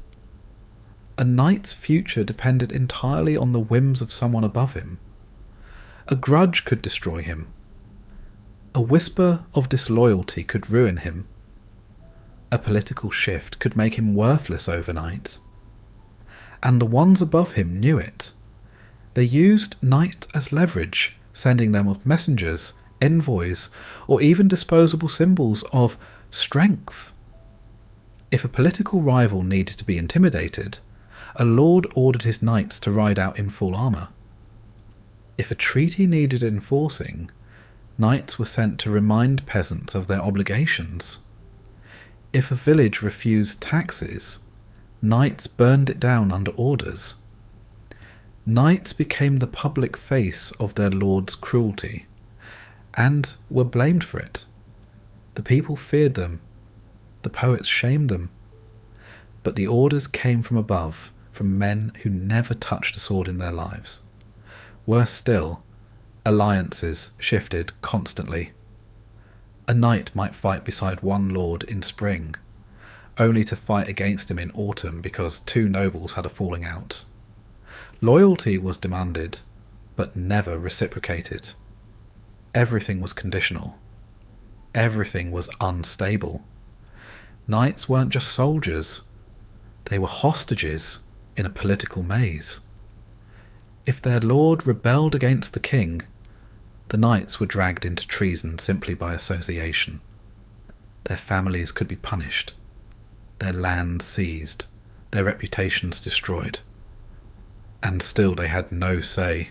A knight's future depended entirely on the whims of someone above him. A grudge could destroy him. A whisper of disloyalty could ruin him. A political shift could make him worthless overnight. And the ones above him knew it. They used knights as leverage, sending them with messengers, envoys, or even disposable symbols of strength. If a political rival needed to be intimidated, a lord ordered his knights to ride out in full armour. If a treaty needed enforcing, knights were sent to remind peasants of their obligations. If a village refused taxes, knights burned it down under orders. Knights became the public face of their lord's cruelty, and were blamed for it. The people feared them. The poets shamed them. But the orders came from above, from men who never touched a sword in their lives. Worse still, alliances shifted constantly. A knight might fight beside one lord in spring, only to fight against him in autumn because two nobles had a falling out. Loyalty was demanded, but never reciprocated. Everything was conditional. Everything was unstable. Knights weren't just soldiers. They were hostages in a political maze. If their lord rebelled against the king, the knights were dragged into treason simply by association. Their families could be punished, their land seized, their reputations destroyed. And still they had no say.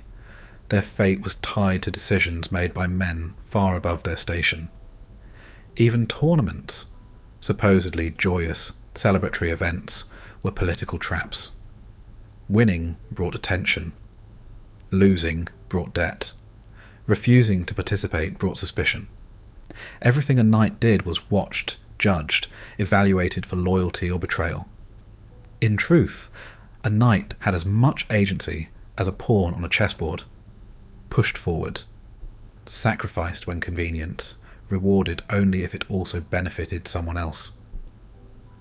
Their fate was tied to decisions made by men far above their station. Even tournaments, supposedly joyous, celebratory events, were political traps. Winning brought attention. Losing brought debt. Refusing to participate brought suspicion. Everything a knight did was watched, judged, evaluated for loyalty or betrayal. In truth, a knight had as much agency as a pawn on a chessboard. Pushed forward, sacrificed when convenient, rewarded only if it also benefited someone else.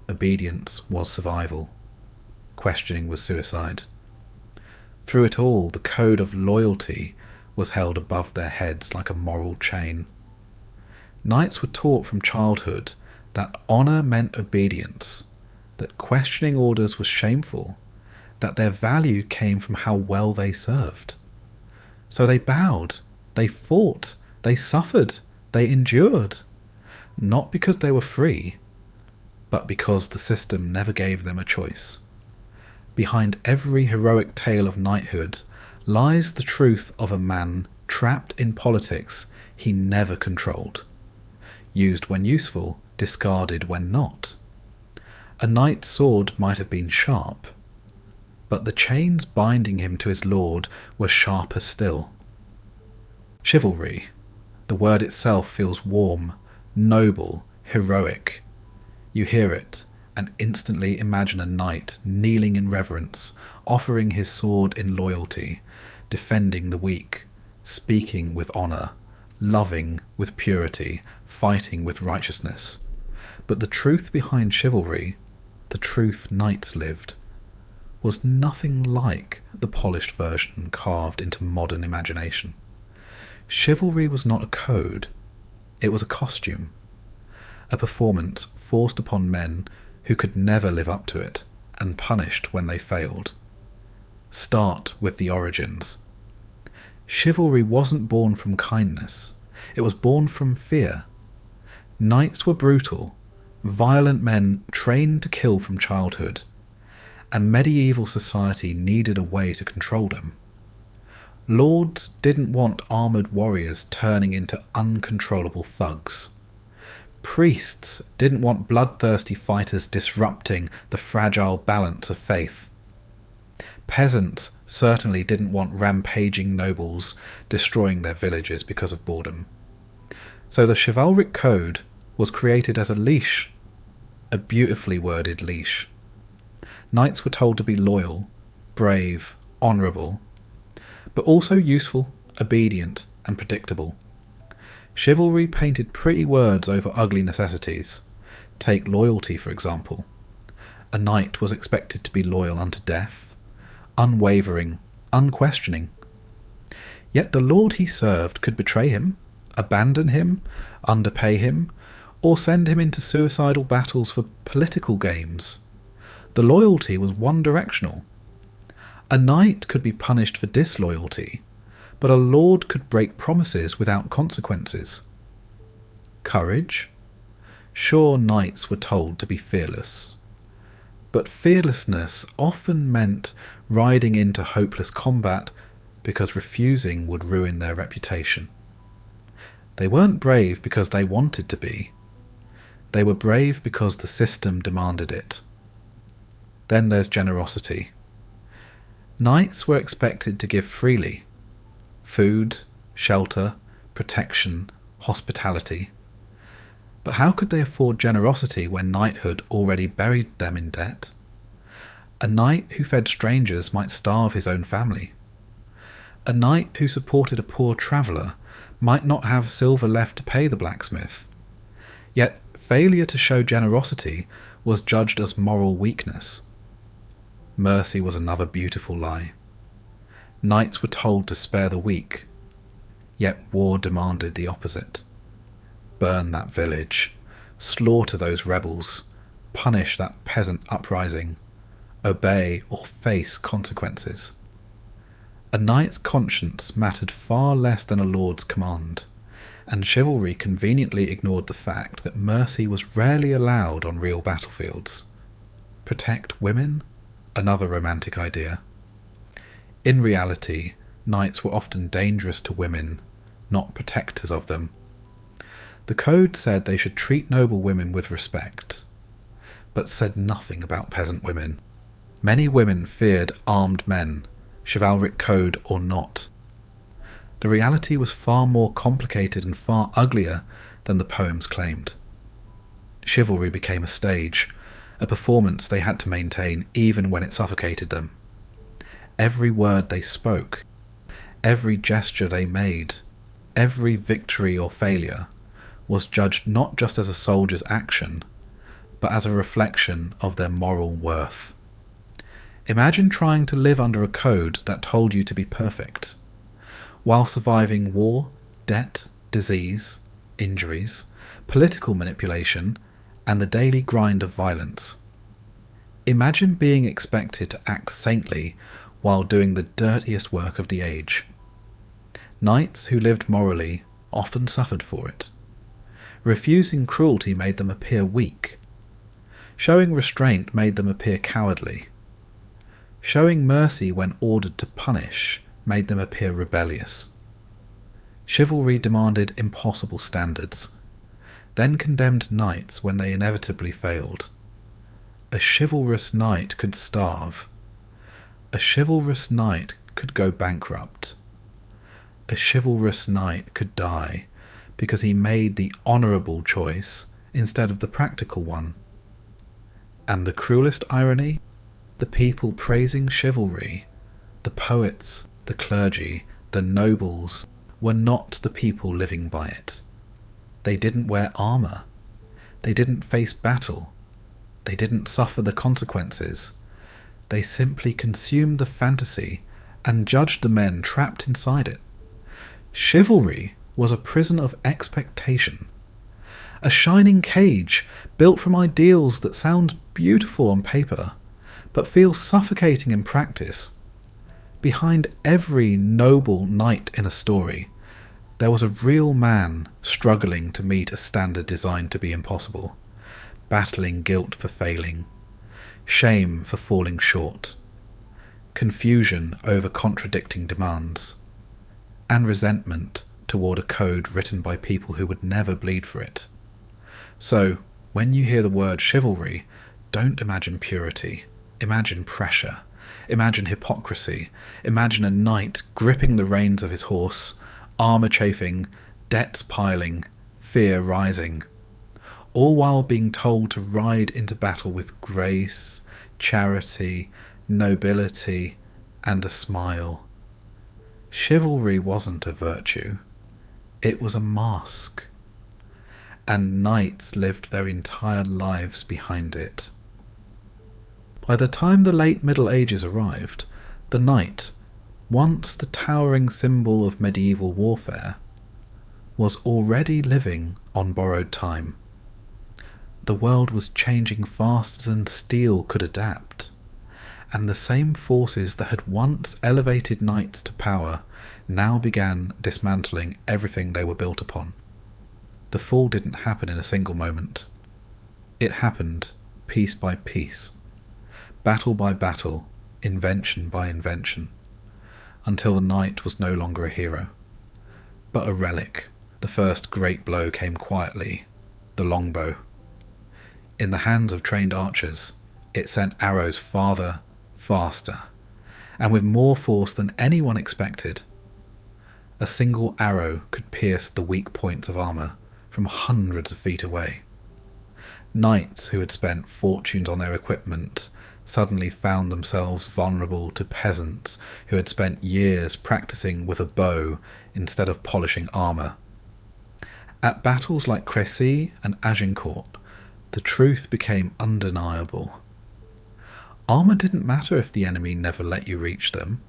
Obedience was survival. Questioning was suicide. Through it all, the code of loyalty was held above their heads like a moral chain. Knights were taught from childhood that honour meant obedience, that questioning orders was shameful, that their value came from how well they served. So they bowed, they fought, they suffered, they endured, not because they were free, but because the system never gave them a choice. Behind every heroic tale of knighthood lies the truth of a man trapped in politics he never controlled. Used when useful, discarded when not. A knight's sword might have been sharp, but the chains binding him to his lord were sharper still. Chivalry. The word itself feels warm, noble, heroic. You hear it and instantly imagine a knight kneeling in reverence, offering his sword in loyalty, defending the weak, speaking with honour, loving with purity, fighting with righteousness. But the truth behind chivalry, the truth knights lived, was nothing like the polished version carved into modern imagination. Chivalry was not a code, it was a costume, a performance forced upon men who could never live up to it, and punished when they failed. Start with the origins. Chivalry wasn't born from kindness, it was born from fear. Knights were brutal, violent men trained to kill from childhood, and medieval society needed a way to control them. Lords didn't want armoured warriors turning into uncontrollable thugs. Priests didn't want bloodthirsty fighters disrupting the fragile balance of faith. Peasants certainly didn't want rampaging nobles destroying their villages because of boredom. So the chivalric code was created as a leash, a beautifully worded leash. Knights were told to be loyal, brave, honourable, but also useful, obedient, and predictable. Chivalry painted pretty words over ugly necessities. Take loyalty, for example. A knight was expected to be loyal unto death, unwavering, unquestioning. Yet the lord he served could betray him, abandon him, underpay him, or send him into suicidal battles for political games. The loyalty was one-directional. A knight could be punished for disloyalty, but a lord could break promises without consequences. Courage? Sure, knights were told to be fearless, but fearlessness often meant riding into hopeless combat because refusing would ruin their reputation. They weren't brave because they wanted to be. They were brave because the system demanded it. Then there's generosity. Knights were expected to give freely. Food, shelter, protection, hospitality. But how could they afford generosity when knighthood already buried them in debt? A knight who fed strangers might starve his own family. A knight who supported a poor traveller might not have silver left to pay the blacksmith. Yet failure to show generosity was judged as moral weakness. Mercy was another beautiful lie. Knights were told to spare the weak, yet war demanded the opposite. Burn that village, slaughter those rebels, punish that peasant uprising, obey or face consequences. A knight's conscience mattered far less than a lord's command, and chivalry conveniently ignored the fact that mercy was rarely allowed on real battlefields. Protect women? Another romantic idea. In reality, knights were often dangerous to women, not protectors of them. The code said they should treat noble women with respect, but said nothing about peasant women. Many women feared armed men, chivalric code or not. The reality was far more complicated and far uglier than the poems claimed. Chivalry became a stage, a performance they had to maintain even when it suffocated them. Every word they spoke, every gesture they made, every victory or failure was judged not just as a soldier's action, but as a reflection of their moral worth. Imagine trying to live under a code that told you to be perfect, while surviving war, debt, disease, injuries, political manipulation, and the daily grind of violence. Imagine being expected to act saintly while doing the dirtiest work of the age. Knights who lived morally often suffered for it. Refusing cruelty made them appear weak. Showing restraint made them appear cowardly. Showing mercy when ordered to punish made them appear rebellious. Chivalry demanded impossible standards, then condemned knights when they inevitably failed. A chivalrous knight could starve. A chivalrous knight could go bankrupt. A chivalrous knight could die because he made the honourable choice instead of the practical one. And the cruelest irony? The people praising chivalry, the poets, the clergy, the nobles, were not the people living by it. They didn't wear armour. They didn't face battle. They didn't suffer the consequences. They simply consumed the fantasy and judged the men trapped inside it. Chivalry was a prison of expectation. A shining cage built from ideals that sound beautiful on paper, but feels suffocating in practice. Behind every noble knight in a story, there was a real man struggling to meet a standard designed to be impossible, battling guilt for failing, shame for falling short, confusion over contradicting demands, and resentment toward a code written by people who would never bleed for it. So, when you hear the word chivalry, don't imagine purity. Imagine pressure. Imagine hypocrisy. Imagine a knight gripping the reins of his horse, armour chafing, debts piling, fear rising, all while being told to ride into battle with grace, charity, nobility, and a smile. Chivalry wasn't a virtue. It was a mask. And knights lived their entire lives behind it. By the time the late Middle Ages arrived, the knight, once the towering symbol of medieval warfare, was already living on borrowed time. The world was changing faster than steel could adapt, and the same forces that had once elevated knights to power now began dismantling everything they were built upon. The fall didn't happen in a single moment. It happened piece by piece, battle by battle, invention by invention, until the knight was no longer a hero, but a relic. The first great blow came quietly, the longbow. In the hands of trained archers, it sent arrows farther, faster, and with more force than anyone expected. A single arrow could pierce the weak points of armour from hundreds of feet away. Knights who had spent fortunes on their equipment suddenly found themselves vulnerable to peasants who had spent years practicing with a bow instead of polishing armour. At battles like Crécy and Agincourt, the truth became undeniable. Armour didn't matter if the enemy never let you reach them.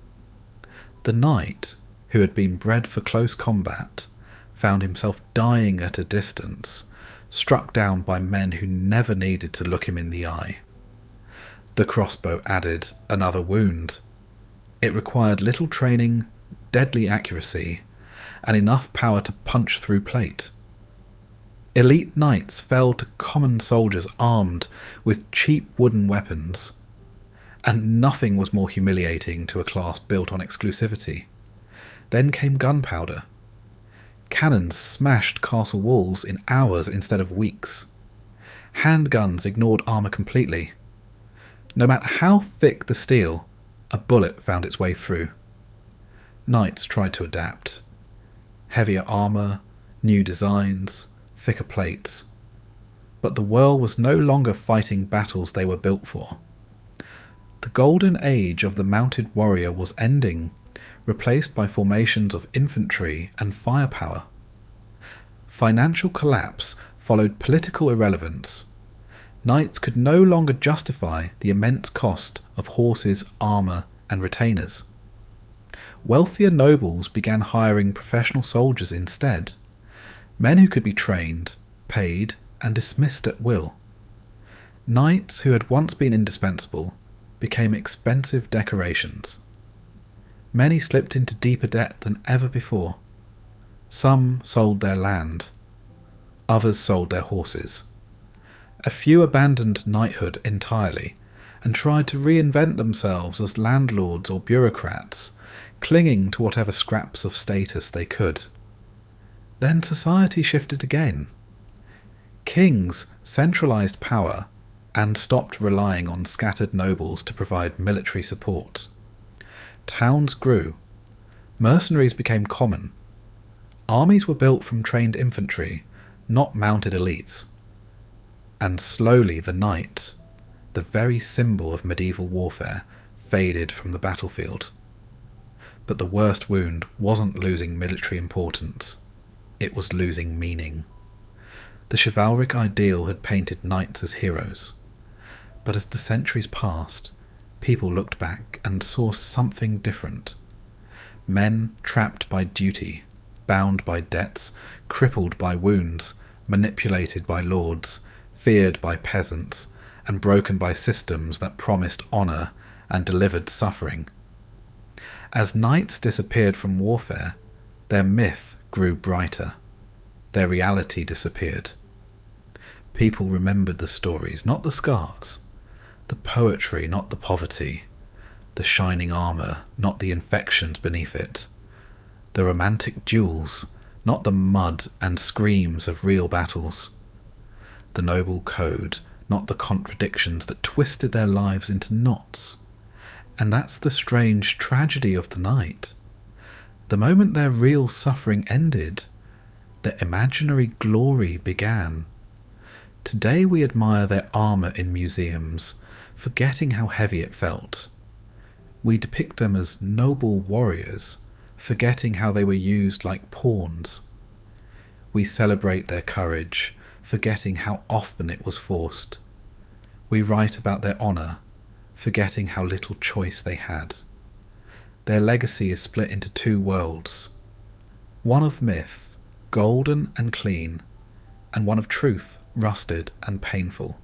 The knight, who had been bred for close combat, found himself dying at a distance, struck down by men who never needed to look him in the eye. The crossbow added another wound. It required little training, deadly accuracy, and enough power to punch through plate. Elite knights fell to common soldiers armed with cheap wooden weapons, and nothing was more humiliating to a class built on exclusivity. Then came gunpowder. Cannons smashed castle walls in hours instead of weeks. Handguns ignored armour completely. No matter how thick the steel, a bullet found its way through. Knights tried to adapt. Heavier armour, new designs, thicker plates. But the world was no longer fighting battles they were built for. The golden age of the mounted warrior was ending, replaced by formations of infantry and firepower. Financial collapse followed political irrelevance. Knights could no longer justify the immense cost of horses, armour, and retainers. Wealthier nobles began hiring professional soldiers instead, men who could be trained, paid, and dismissed at will. Knights who had once been indispensable became expensive decorations. Many slipped into deeper debt than ever before. Some sold their land. Others sold their horses. A few abandoned knighthood entirely and tried to reinvent themselves as landlords or bureaucrats, clinging to whatever scraps of status they could. Then society shifted again. Kings centralised power and stopped relying on scattered nobles to provide military support. Towns grew. Mercenaries became common. Armies were built from trained infantry, not mounted elites. And slowly the knight, the very symbol of medieval warfare, faded from the battlefield. But the worst wound wasn't losing military importance. It was losing meaning. The chivalric ideal had painted knights as heroes. But as the centuries passed, people looked back and saw something different. Men trapped by duty, bound by debts, crippled by wounds, manipulated by lords, feared by peasants, and broken by systems that promised honour and delivered suffering. As knights disappeared from warfare, their myth grew brighter. Their reality disappeared. People remembered the stories, not the scars. The poetry, not the poverty. The shining armour, not the infections beneath it. The romantic duels, not the mud and screams of real battles. The noble code, not the contradictions that twisted their lives into knots. And that's the strange tragedy of the knight. The moment their real suffering ended, their imaginary glory began. Today we admire their armour in museums, forgetting how heavy it felt. We depict them as noble warriors, forgetting how they were used like pawns. We celebrate their courage, forgetting how often it was forced. We write about their honour, forgetting how little choice they had. Their legacy is split into two worlds. One of myth, golden and clean, and one of truth, rusted and painful.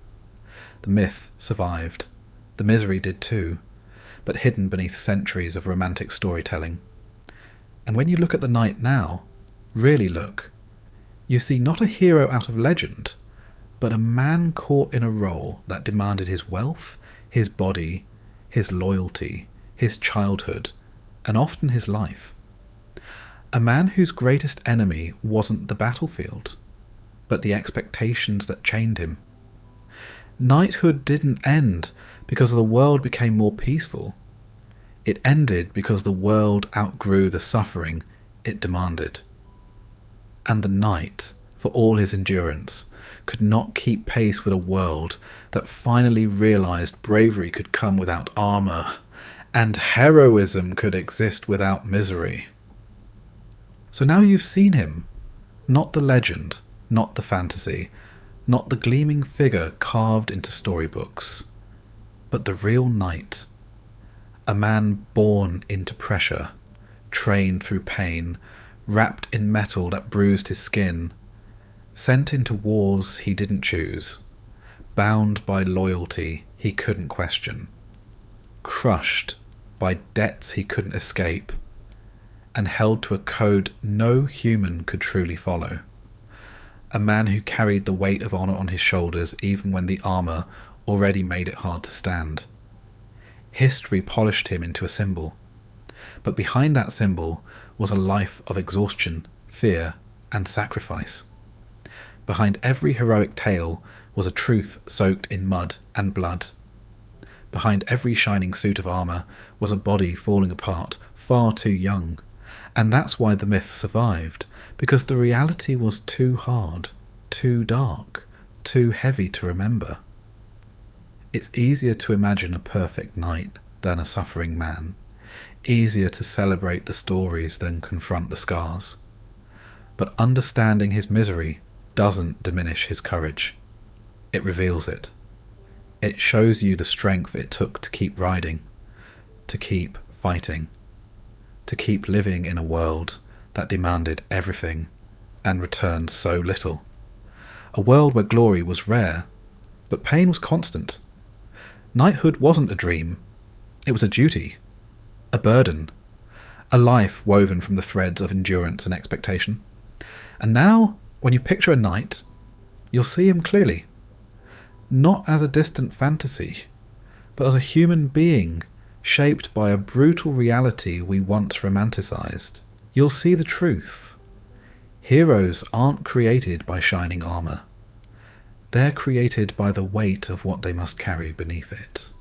The myth survived. The misery did too, but hidden beneath centuries of romantic storytelling. And when you look at the knight now, really look, you see not a hero out of legend, but a man caught in a role that demanded his wealth, his body, his loyalty, his childhood, and often his life. A man whose greatest enemy wasn't the battlefield, but the expectations that chained him. Knighthood didn't end because the world became more peaceful. It ended because the world outgrew the suffering it demanded. And the knight, for all his endurance, could not keep pace with a world that finally realised bravery could come without armour, and heroism could exist without misery. So now you've seen him, not the legend, not the fantasy, not the gleaming figure carved into storybooks, but the real knight. A man born into pressure, trained through pain, wrapped in metal that bruised his skin, sent into wars he didn't choose, bound by loyalty he couldn't question, crushed by debts he couldn't escape, and held to a code no human could truly follow. A man who carried the weight of honour on his shoulders even when the armour already made it hard to stand. History polished him into a symbol, but behind that symbol was a life of exhaustion, fear, and sacrifice. Behind every heroic tale was a truth soaked in mud and blood. Behind every shining suit of armour was a body falling apart, far too young, and that's why the myth survived, because the reality was too hard, too dark, too heavy to remember. It's easier to imagine a perfect knight than a suffering man, easier to celebrate the stories than confront the scars. But understanding his misery doesn't diminish his courage. It reveals it. It shows you the strength it took to keep riding, to keep fighting, to keep living in a world that demanded everything and returned so little. A world where glory was rare, but pain was constant. Knighthood wasn't a dream. It was a duty, a burden, a life woven from the threads of endurance and expectation. And now, when you picture a knight, you'll see him clearly. Not as a distant fantasy, but as a human being shaped by a brutal reality we once romanticized. You'll see the truth. Heroes aren't created by shining armor. They're created by the weight of what they must carry beneath it.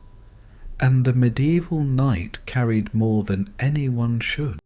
And the medieval knight carried more than anyone should.